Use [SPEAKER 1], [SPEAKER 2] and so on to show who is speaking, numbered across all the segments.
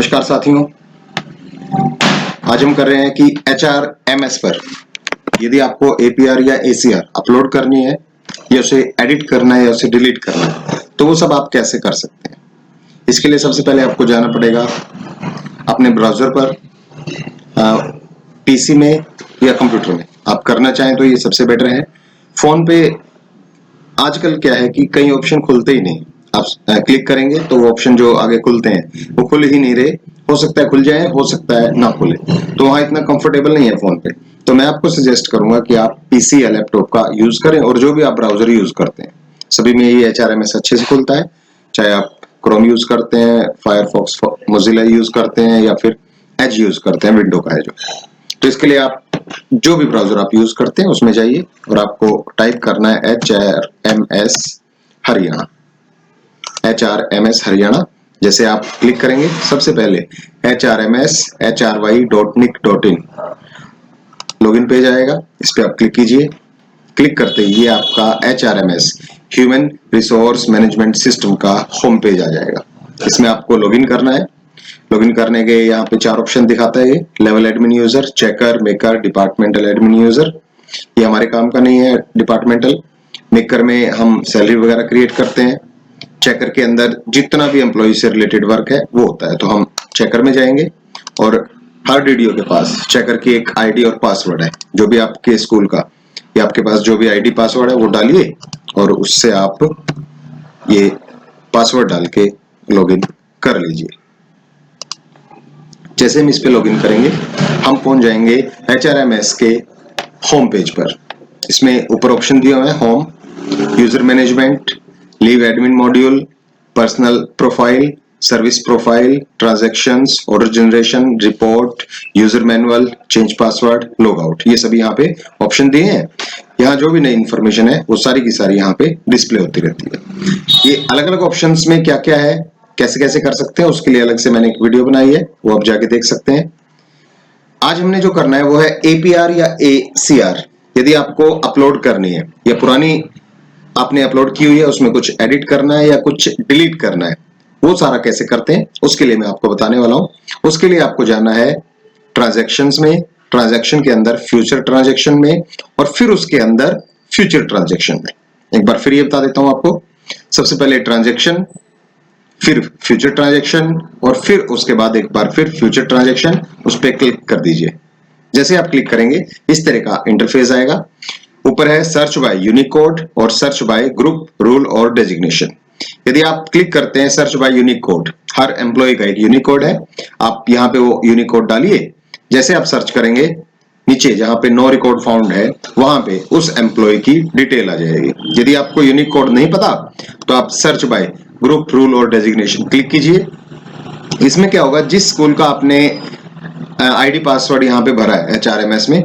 [SPEAKER 1] नमस्कार साथियों, आज हम कर रहे हैं कि HRMS पर यदि आपको APR या ACR अपलोड करनी है या उसे एडिट करना है या उसे डिलीट करना है तो वो सब आप कैसे कर सकते हैं। इसके लिए सबसे पहले आपको जाना पड़ेगा अपने ब्राउजर पर, PC में या कंप्यूटर में। आप करना चाहें तो ये सबसे बेटर है। फोन पे आजकल क्या है कि कई ऑप्शन खुलते ही नहीं, आप क्लिक करेंगे तो वो ऑप्शन जो आगे खुलते हैं वो खुल ही नहीं रहे। हो सकता है खुल जाए, हो सकता है ना खुले, तो वहाँ इतना कंफर्टेबल नहीं है फोन पे। तो मैं आपको सजेस्ट करूंगा कि आप पीसी या लैपटॉप का यूज करें और जो भी आप ब्राउजर यूज करते हैं सभी में ये HRMS अच्छे से खुलता है। चाहे आप क्रोम यूज करते हैं, फायरफॉक्स, मोजिला यूज करते हैं या फिर एज यूज करते हैं, विंडो का है जो। तो इसके लिए आप जो भी ब्राउजर आप यूज करते हैं उसमें जाइए और आपको टाइप करना है HRMS हरियाणा। HRMS हरियाणा जैसे आप क्लिक करेंगे, सबसे पहले HRMS.HRY.nic.in लॉगिन पेज आएगा, इस पे आप क्लिक कीजिए। क्लिक करते ही ये आपका HRMS human resource management system का होम पेज आ जाएगा। इसमें आपको लॉगिन करना है। लॉगिन करने के यहाँ पे 4 ऑप्शन दिखाता है, ये level admin user, checker, maker, departmental admin user. ये हमारे काम का नहीं है। डिपार्टमेंटल मेकर में हम सैलरी वगैरह क्रिएट करते हैं, चेकर के अंदर जितना भी एम्प्लॉय से रिलेटेड वर्क है वो होता है। तो हम चेकर में जाएंगे और हर डीडीओ के पास चेकर की एक आईडी और पासवर्ड है, जो भी आपके स्कूल का या आपके पास जो भी आईडी पासवर्ड है वो डालिए और उससे आप ये पासवर्ड डाल के लॉगिन कर लीजिए। जैसे हम इस पे लॉगिन करेंगे हम पहुंच जाएंगे HRMS के होम पेज पर। इसमें ऊपर ऑप्शन दिए हुए हैं, home, user management, leave admin module, personal profile, service profile, transactions, order generation, report, user manual, change password, log out. ये सभी यहाँ पे ऑप्शन दिए हैं। यहाँ जो भी नई इंफॉर्मेशन है वो सारी की सारी यहाँ पे डिस्प्ले होती रहती है। ये अलग अलग ऑप्शंस में क्या क्या है, कैसे कैसे कर सकते हैं, उसके लिए अलग से मैंने एक वीडियो बनाई है, वो आप जाके देख सकते हैं। आज हमने जो करना है वो है APR या ACR। यदि आपको अपलोड करनी है या पुरानी आपने अपलोड की हुई है उसमें कुछ एडिट करना है या कुछ डिलीट करना है, वो सारा कैसे करते हैं उसके लिए मैं आपको बताने वाला हूं। उसके लिए आपको जाना है ट्रांजैक्शंस में, ट्रांजैक्शन के अंदर फ्यूचर ट्रांजैक्शन में और फिर उसके अंदर फ्यूचर ट्रांजैक्शन में। एक बार फिर ये बता देता हूं आपको, सबसे पहले ट्रांजैक्शन, फिर फ्यूचर ट्रांजैक्शन और फिर उसके बाद एक बार फिर फ्यूचर ट्रांजैक्शन, उस पर क्लिक कर दीजिए। जैसे आप क्लिक करेंगे इस तरह का इंटरफेस आएगा। ऊपर है सर्च बाय यूनिकोड और सर्च बाय ग्रुप, रूल और डेजिग्नेशन। यदि आप क्लिक करते हैं सर्च बाय यूनिकोड, हर एम्प्लॉय का एक यूनिकोड है, आप यहाँ पे वो यूनिकोड डालिए। जैसे आप सर्च करेंगे नीचे जहां पे नो रिकॉर्ड फाउंड है वहां पे उस एम्प्लॉय की डिटेल आ जाएगी। यदि आपको यूनिकोड नहीं पता तो आप सर्च बाय ग्रुप, रूल और डेजिग्नेशन क्लिक कीजिए। इसमें क्या होगा, जिस स्कूल का आपने आईडी पासवर्ड यहाँ पे भरा है HRMS में,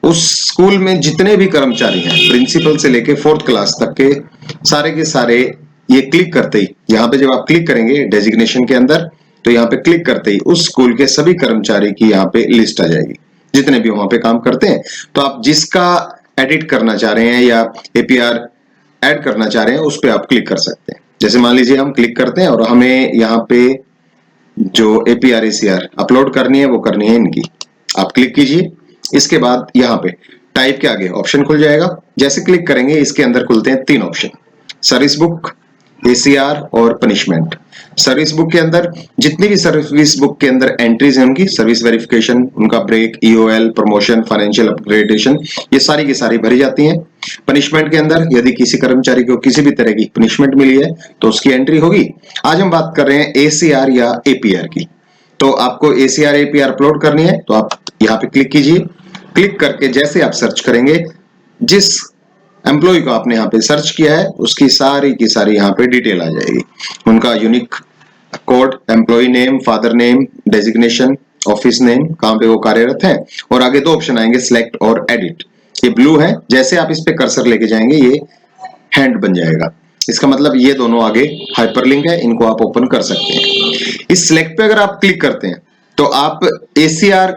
[SPEAKER 1] उस स्कूल में जितने भी कर्मचारी हैं प्रिंसिपल से लेके 4th क्लास तक के सारे ये क्लिक करते ही, यहाँ पे जब आप क्लिक करेंगे डेजिग्नेशन के अंदर तो यहाँ पे क्लिक करते ही उस स्कूल के सभी कर्मचारी की यहाँ पे लिस्ट आ जाएगी, जितने भी वहां पे काम करते हैं। तो आप जिसका एडिट करना चाह रहे हैं या APR ऐड करना चाह रहे हैं उस पर आप क्लिक कर सकते हैं। जैसे मान लीजिए हम क्लिक करते हैं और हमें यहाँ पे जो APR ACR अपलोड करनी है वो करनी है इनकी। आप क्लिक कीजिए, इसके बाद यहाँ पे टाइप के आगे ऑप्शन खुल जाएगा। जैसे क्लिक करेंगे इसके अंदर खुलते हैं 3 ऑप्शन, सर्विस बुक, ACR और पनिशमेंट। सर्विस बुक के अंदर जितनी भी सर्विस बुक के अंदर एंट्रीज हैं उनकी सर्विस वेरिफिकेशन, उनका break, EOL, promotion, financial upgradation, ये सारी की सारी भरी जाती हैं। पनिशमेंट के अंदर यदि किसी कर्मचारी को किसी भी तरह की पनिशमेंट मिली है तो उसकी एंट्री होगी। आज हम बात कर रहे हैं ACR या APR की। तो आपको ACR APR अपलोड करनी है तो आप यहाँ पे क्लिक कीजिए। क्लिक करके जैसे आप सर्च करेंगे, जिस एम्प्लॉय को आपने यहाँ पे सर्च किया है उसकी सारी की सारी यहाँ पे डिटेल आ जाएगी। उनका unique code, employee name, father name, designation, office name, कहाँ पे वो कार्यरत है, और आगे 2 ऑप्शन आएंगे सिलेक्ट और एडिट। ये ब्लू है, जैसे आप इस पे कर्सर लेके जाएंगे ये हैंड बन जाएगा। इसका मतलब ये दोनों आगे हाइपरलिंक है, इनको आप ओपन कर सकते हैं। इस सिलेक्ट पे अगर आप क्लिक करते हैं तो आप ACR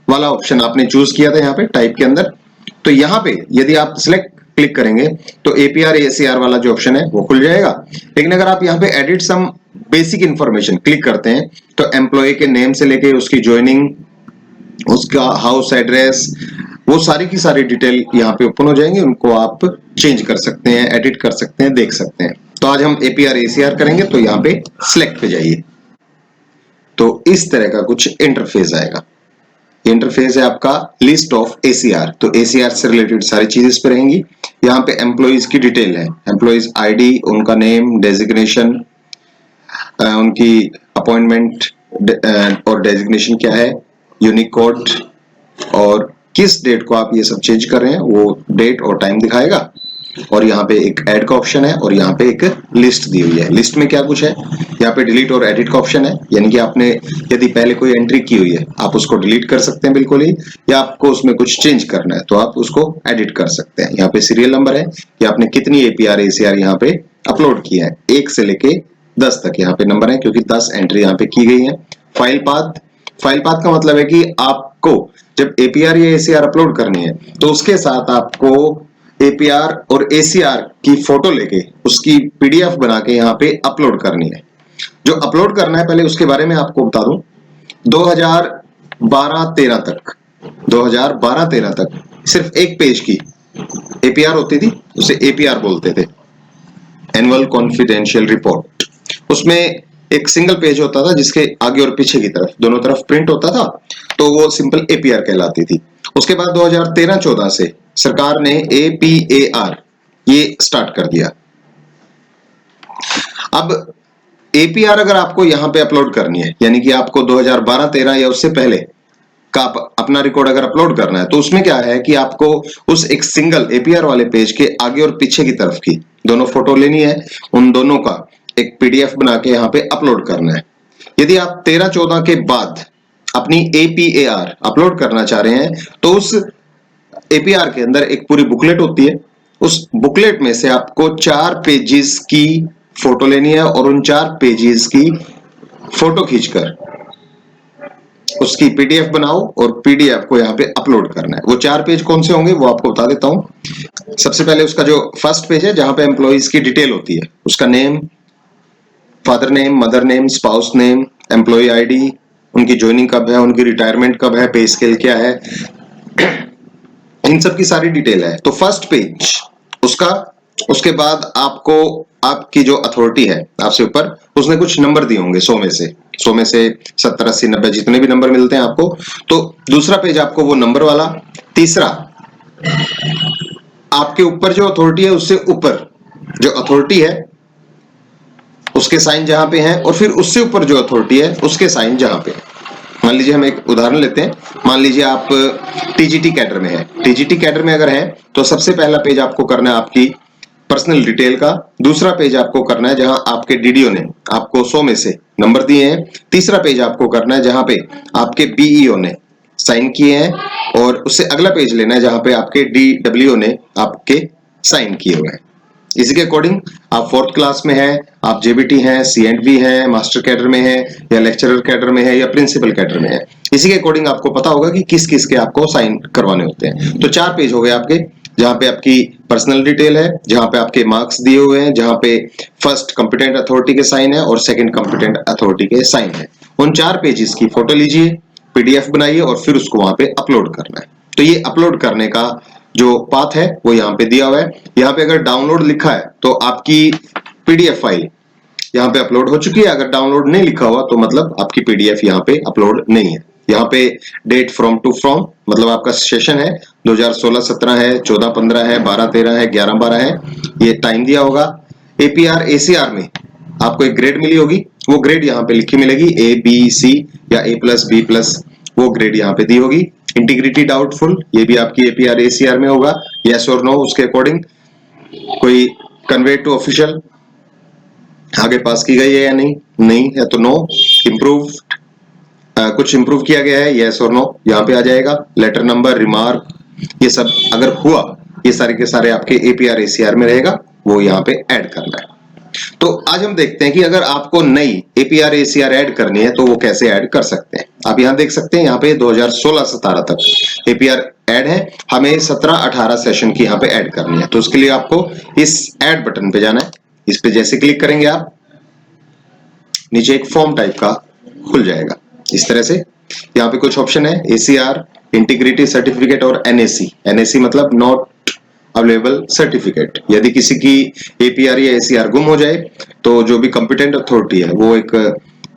[SPEAKER 1] वाला ऑप्शन आपने चूज किया था यहाँ पे टाइप के अंदर, तो यहाँ पे यदि आप सिलेक्ट क्लिक करेंगे तो APR ACR वाला जो ऑप्शन है वो खुल जाएगा। लेकिन अगर आप यहाँ पे edit some basic information click करते हैं तो एम्प्लॉय के नेम से लेके उसकी ज्वाइनिंग, उसका हाउस एड्रेस, वो सारी की सारी डिटेल यहाँ पे ओपन हो जाएंगे। उनको आप चेंज कर सकते हैं, एडिट कर सकते हैं, देख सकते हैं। तो आज हम APR ACR करेंगे, तो यहाँ पे सिलेक्ट पे जाइए, तो इस तरह का कुछ इंटरफेस आएगा। इंटरफेस है आपका लिस्ट ऑफ ACR, तो ACR से रिलेटेड सारी चीजें इस पे रहेंगी। यहाँ पे एम्प्लॉइज की डिटेल है, एम्प्लॉइज ID, उनका नेम, डेजिग्नेशन, उनकी अपॉइंटमेंट और डेजिग्नेशन क्या है, यूनिक कोड, और किस डेट को आप ये सब चेंज कर रहे हैं वो डेट और टाइम दिखाएगा। और यहाँ पे एक ऐड का ऑप्शन है और यहाँ पे एक लिस्ट दी हुई है। लिस्ट में क्या कुछ है, यहाँ पे डिलीट और एडिट का ऑप्शन है, यानी कि आपने यदि पहले कोई एंट्री की हुई है आप उसको डिलीट कर सकते हैं बिल्कुल ही, या आपको उसमें कुछ चेंज करना है तो आप उसको एडिट कर सकते हैं। यहाँ पे सीरियल नंबर है कि आपने कितनी APR ACR यहाँ पे अपलोड की है, 1 से लेके 10 तक यहाँ पे नंबर है, क्योंकि 10 एंट्री यहाँ पे की गई है। फाइल पाथ, फाइल पाथ का मतलब है कि आपको जब APR या ACR अपलोड करनी है तो उसके साथ आपको APR और ACR की फोटो लेके उसकी PDF बना के यहाँ पे अपलोड करनी है। जो अपलोड करना है पहले उसके बारे में आपको बता दूं, 2012-13 तक, 2012-13 तक सिर्फ एक पेज की APR होती थी, उसे APR बोलते थे, एनुअल कॉन्फिडेंशियल रिपोर्ट। उसमें एक सिंगल पेज होता था जिसके आगे और पीछे की तरफ दोनों तरफ प्रिंट होता था, तो वो सिंपल APR कहलाती थी। उसके बाद 2013-14 से सरकार ने APAR ये स्टार्ट कर दिया। अब APR अगर आपको यहां पे अपलोड करनी है, यानी कि आपको 2012-13 या उससे पहले का अपना रिकॉर्ड अगर अपलोड करना है, तो उसमें क्या है कि आपको उस एक सिंगल APR वाले पेज के आगे और पीछे की तरफ की दोनों फोटो लेनी है, उन दोनों का एक PDF बना के यहाँ पे अपलोड करना है। यदि आप 13-14 के बाद अपनी APAR अपलोड करना चाह रहे हैं तो उस APR के अंदर एक पूरी बुकलेट होती है, उस बुकलेट में से आपको 4 पेजेस की फोटो लेनी है और उन 4 पेजेस की फोटो खींचकर उसकी PDF बनाओ और PDF को यहाँ पे अपलोड करना है। वो 4 पेज कौन से होंगे वो आपको बता देता हूं। सबसे पहले उसका जो फर्स्ट पेज है जहां पे एम्प्लॉइज की डिटेल होती है, उसका name, father name, mother name, spouse name, employee ID, उनकी ज्वाइनिंग कब है, उनकी रिटायरमेंट कब है, पे स्केल क्या है, इन सब की सारी डिटेल है। तो फर्स्ट पेज उसका, उसके बाद आपको आपकी जो अथॉरिटी है आपसे ऊपर, उसने कुछ नंबर दिए होंगे 100 में से 70, 80, 90 जितने भी नंबर मिलते हैं आपको, तो दूसरा पेज आपको वो नंबर वाला। तीसरा, आपके ऊपर जो अथॉरिटी है उससे ऊपर जो अथॉरिटी है उसके साइन जहां पे हैं, और फिर उससे ऊपर जो अथॉरिटी है उसके साइन जहां पे। मान लीजिए हम एक उदाहरण लेते हैं, मान लीजिए आप TGT कैडर में है। TGT कैडर में अगर है तो सबसे पहला पेज आपको करना है आपकी पर्सनल डिटेल का, दूसरा पेज आपको करना है जहां आपके DDO ने आपको 100 में से नंबर दिए हैं, तीसरा पेज आपको करना है जहां पे आपके BEO ने साइन किए हैं, और उससे अगला पेज लेना है जहां पे आपके DWO ने आपके साइन किए हुए हैं। इसी के अकॉर्डिंग आप 4th क्लास में है, आप JBT हैं, C&B हैं, मास्टर कैडर में है, या लेक्चरर कैडर में है, या प्रिंसिपल कैडर में है, इसी के अकॉर्डिंग आपको पता होगा कि किस किस के आपको साइन करवाने होते हैं। तो 4 पेज हो गए आपके, जहां पे आपकी पर्सनल डिटेल है, जहां पे आपके मार्क्स दिए हुए हैं, जहां पे फर्स्ट कंपिटेंट अथॉरिटी के साइन है और सेकंड कंपिटेंट अथॉरिटी के साइन है। उन 4 पेजेस की फोटो लीजिए, PDF बनाइए और फिर उसको वहां पे अपलोड करना है। तो ये अपलोड करने का जो पाथ है वो यहाँ पे दिया हुआ है। यहाँ पे अगर डाउनलोड लिखा है तो आपकी PDF फाइल यहाँ पे अपलोड हो चुकी है, अगर डाउनलोड नहीं लिखा हुआ तो मतलब आपकी PDF यहाँ पे अपलोड नहीं है। यहाँ पे डेट फ्रॉम टू फ्रॉम मतलब आपका सेशन है 2016-17 है, 14-15 है, 12-13 है, 11-12 है, ये टाइम दिया होगा। APR ACR में आपको एक ग्रेड मिली होगी, वो ग्रेड यहाँ पे लिखी मिलेगी A-B-C या A+B+, वो ग्रेड यहाँ पे दी होगी। इंटीग्रिटी डाउटफुल, ये भी आपकी APR ACR में होगा, यस और नो उसके अकॉर्डिंग। कोई कन्वर्ट टू ऑफिशियल, आगे पास की गई है या नहीं, नहीं है तो नो। इम्प्रूव, कुछ इम्प्रूव किया गया है, यस और नो यहाँ पे आ जाएगा। लेटर नंबर, रिमार्क, ये सब अगर हुआ ये सारे के सारे आपके APR ACR में रहेगा, वो यहाँ पे ऐड करना है। तो आज हम देखते हैं कि अगर आपको नई APR ACR ऐड करनी है तो वो कैसे ऐड कर सकते हैं। आप यहाँ देख सकते हैं, यहाँ पे 2016-17 तक APR ऐड है, हमें 17-18 सेशन की यहाँ पे ऐड करनी है। तो उसके लिए आपको इस ऐड बटन पे जाना है, इस पे जैसे क्लिक करेंगे आप नीचे एक फॉर्म टाइप का खुल जाएगा इस तरह से। यहाँ पे कुछ ऑप्शन है, एसीआर, इंटीग्रिटी सर्टिफिकेट और एनएसी। एनएसी मतलब नॉट अवेलेबल सर्टिफिकेट। यदि किसी की एपीआर या एसीआर गुम हो जाए तो जो भी कॉम्पिटेंट अथॉरिटी है वो एक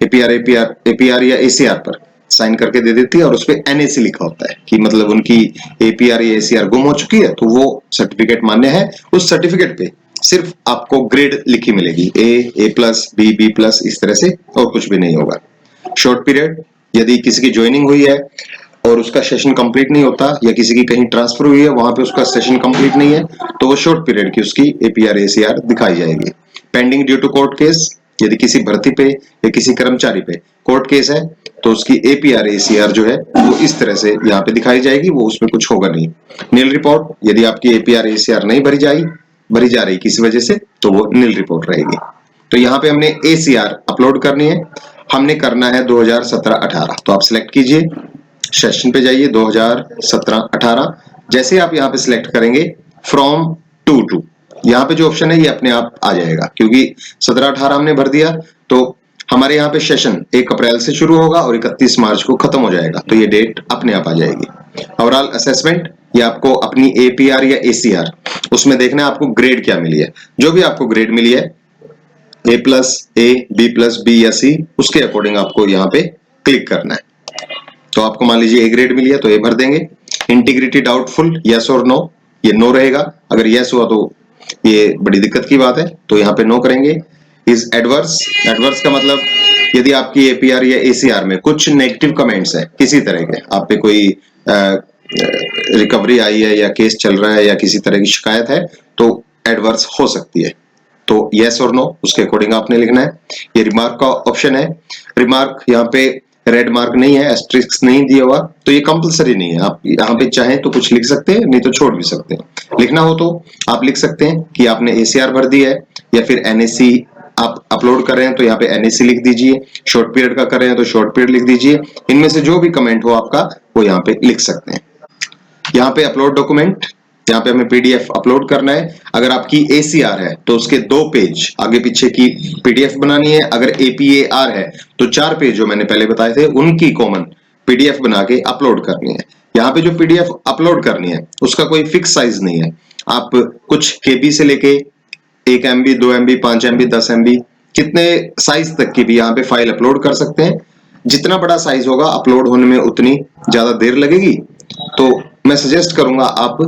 [SPEAKER 1] एपीआर या एसीआर पर साइन करके दे देती है और उसपे एनएसी लिखा होता है कि मतलब उनकी एपीआर या एसीआर गुम हो चुकी है तो वो सर्टिफिकेट मान्य है। उस सर्टिफिकेट पे सिर्फ आपको ग्रेड लिखी मिलेगी, ए प्लस, बी प्लस, इस तरह से, और कुछ भी नहीं होगा। शॉर्ट पीरियड, यदि किसी की ज्वाइनिंग हुई है और उसका सेशन कंप्लीट नहीं होता या किसी की कहीं ट्रांसफर हुई है वहां पे उसका सेशन कंप्लीट नहीं है तो वो शॉर्ट पीरियड की उसकी एपीआर एसीआर दिखाई जाएगी। Pending due to court case, यदि किसी भर्ती पे या किसी कर्मचारी पे कोर्ट केस है तो उसकी एपीआर एसीआर जो है वो इस तरह से यहाँ पे दिखाई जाएगी, वो उसमें कुछ होगा नहीं। नील रिपोर्ट, यदि आपकी एपीआर एसीआर नहीं भरी जा रही किसी वजह से तो वो नील रिपोर्ट रहेगी। तो यहाँ पे हमने एसीआर अपलोड करनी है, हमने करना है 2017-18। तो आप सिलेक्ट कीजिए, सेशन पे जाइए 2017-18। जैसे आप यहाँ पे सिलेक्ट करेंगे फ्रॉम टू, यहाँ पे जो ऑप्शन है ये अपने आप आ जाएगा क्योंकि 17-18 हमने भर दिया तो हमारे यहाँ पे सेशन 1 अप्रैल से शुरू होगा और 31 मार्च को खत्म हो जाएगा, तो ये डेट अपने आप आ जाएगी। ओवरऑल असेसमेंट, ये आपको अपनी एपीआर या एसीआर उसमें देखना है आपको ग्रेड क्या मिली है। जो भी आपको ग्रेड मिली है ए प्लस, ए, बी प्लस, बी या सी, उसके अकॉर्डिंग आपको यहाँ पे क्लिक करना है। तो आपको मान लीजिए ए ग्रेड मिली है तो ए भर देंगे। इंटीग्रिटी डाउटफुल, यस और नो, ये नो रहेगा। अगर यस हुआ तो ये बड़ी दिक्कत की बात है तो यहाँ पे नो करेंगे। इज एडवर्स, एडवर्स का मतलब यदि आपकी एपीआर या एसीआर में कुछ नेगेटिव कमेंट्स है किसी तरह के, आप पे कोई रिकवरी आई है या केस चल रहा है या किसी तरह की शिकायत है तो एडवर्स हो सकती है। तो यस और नो उसके अकॉर्डिंग आपने लिखना है। ये रिमार्क का ऑप्शन है, रिमार्क यहाँ पे रेड मार्क नहीं है, एस्ट्रिक्स नहीं दिया हुआ, तो ये कंपलसरी नहीं है। आप यहाँ पे चाहें तो कुछ लिख सकते हैं, नहीं तो छोड़ भी सकते हैं। लिखना हो तो आप लिख सकते हैं कि आपने एसीआर भर दी है या फिर एनएसी आप अपलोड कर रहे हैं तो यहाँ पे एनएसी लिख दीजिए। शॉर्ट पीरियड का कर रहे हैं तो शॉर्ट पीरियड लिख दीजिए। इनमें से जो भी कमेंट हो आपका वो यहाँ पे लिख सकते हैं। यहाँ पे अपलोड डॉक्यूमेंट, यहाँ पे हमें पीडीएफ अपलोड करना है। अगर आपकी एसीआर है तो उसके 2 पेज आगे पीछे की पीडीएफ बनानी है। अगर एपीएआर है तो 4 पेज जो मैंने पहले बताए थे उनकी कॉमन पीडीएफ बना के अपलोड करनी है। यहाँ पे जो पीडीएफ अपलोड करनी है उसका कोई फिक्स साइज नहीं है। आप कुछ केबी से लेके 1 MB, 2 MB, 5 MB, 10 MB, कितने साइज तक की भी यहाँ पे फाइल अपलोड कर सकते हैं। जितना बड़ा साइज होगा अपलोड होने में उतनी ज्यादा देर लगेगी, तो मैं सजेस्ट करूंगा आप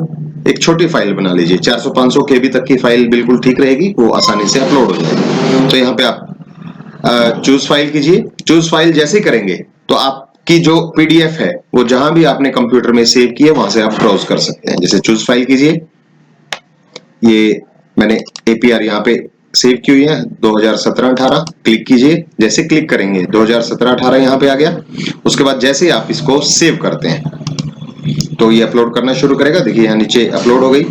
[SPEAKER 1] एक छोटी फाइल बना लीजिए। 400-500 KB तक की फाइल बिल्कुल ठीक रहेगी, वो आसानी से अपलोड हो जाएगी। तो यहाँ पे आप चूज फाइल कीजिए। चूज फाइल जैसे करेंगे तो आपकी जो पीडीएफ है वो जहां भी आपने कंप्यूटर में सेव की है वहां से आप ब्राउज कर सकते हैं। जैसे चूज फाइल कीजिए, ये मैंने एपीआर यहाँ पे सेव की हुई है 2017-18, क्लिक कीजिए। जैसे क्लिक करेंगे 2017-18 यहाँ पे आ गया। उसके बाद जैसे आप इसको सेव करते हैं तो ये अपलोड करना शुरू करेगा। देखिए यहाँ नीचे अपलोड हो गई,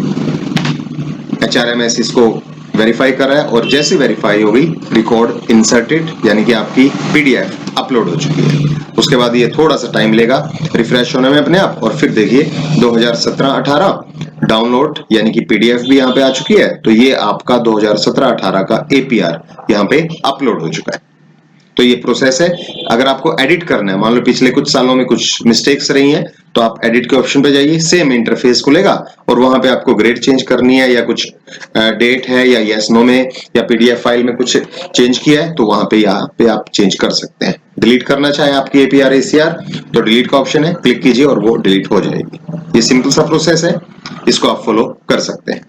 [SPEAKER 1] HRMS इसको वेरीफाई कर रहा है और जैसे वेरीफाई हो गई रिकॉर्ड इंसर्टेड, यानी कि आपकी पीडीएफ अपलोड हो चुकी है। उसके बाद ये थोड़ा सा टाइम लेगा रिफ्रेश होने में अपने आप, और फिर देखिए 2017-18 डाउनलोड यानी कि पीडीएफ भी यहाँ पे आ चुकी है। तो ये आपका 2017-18 का एपीआर यहाँ पे अपलोड हो चुका है। तो ये प्रोसेस है। अगर आपको एडिट करना है, मान लो पिछले कुछ सालों में कुछ मिस्टेक्स रही हैं, तो आप एडिट के ऑप्शन पे जाइए, सेम इंटरफेस खुलेगा और वहां पे आपको ग्रेड चेंज करनी है या कुछ डेट है या यस नो में या पीडीएफ फाइल में कुछ चेंज किया है तो वहां पे यहाँ पे आप चेंज कर सकते हैं। डिलीट करना चाहे आपकी एपीआर एसीआर तो डिलीट का ऑप्शन है, क्लिक कीजिए और वो डिलीट हो जाएगी। ये सिंपल सा प्रोसेस है, इसको आप फॉलो कर सकते हैं।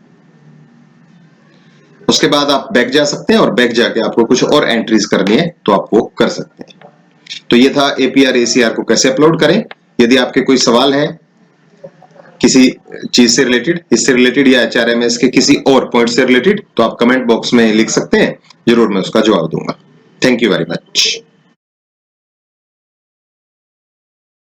[SPEAKER 1] उसके बाद आप बैक जा सकते हैं और बैक जाके आपको कुछ और एंट्रीज करनी है तो आप वो कर सकते हैं। तो ये था एपीआर एसीआर को कैसे अपलोड करें। यदि आपके कोई सवाल है किसी चीज से रिलेटेड, इससे रिलेटेड या HRMS के किसी और पॉइंट से रिलेटेड, तो आप कमेंट बॉक्स में लिख सकते हैं, जरूर मैं उसका जवाब दूंगा। Thank you very much.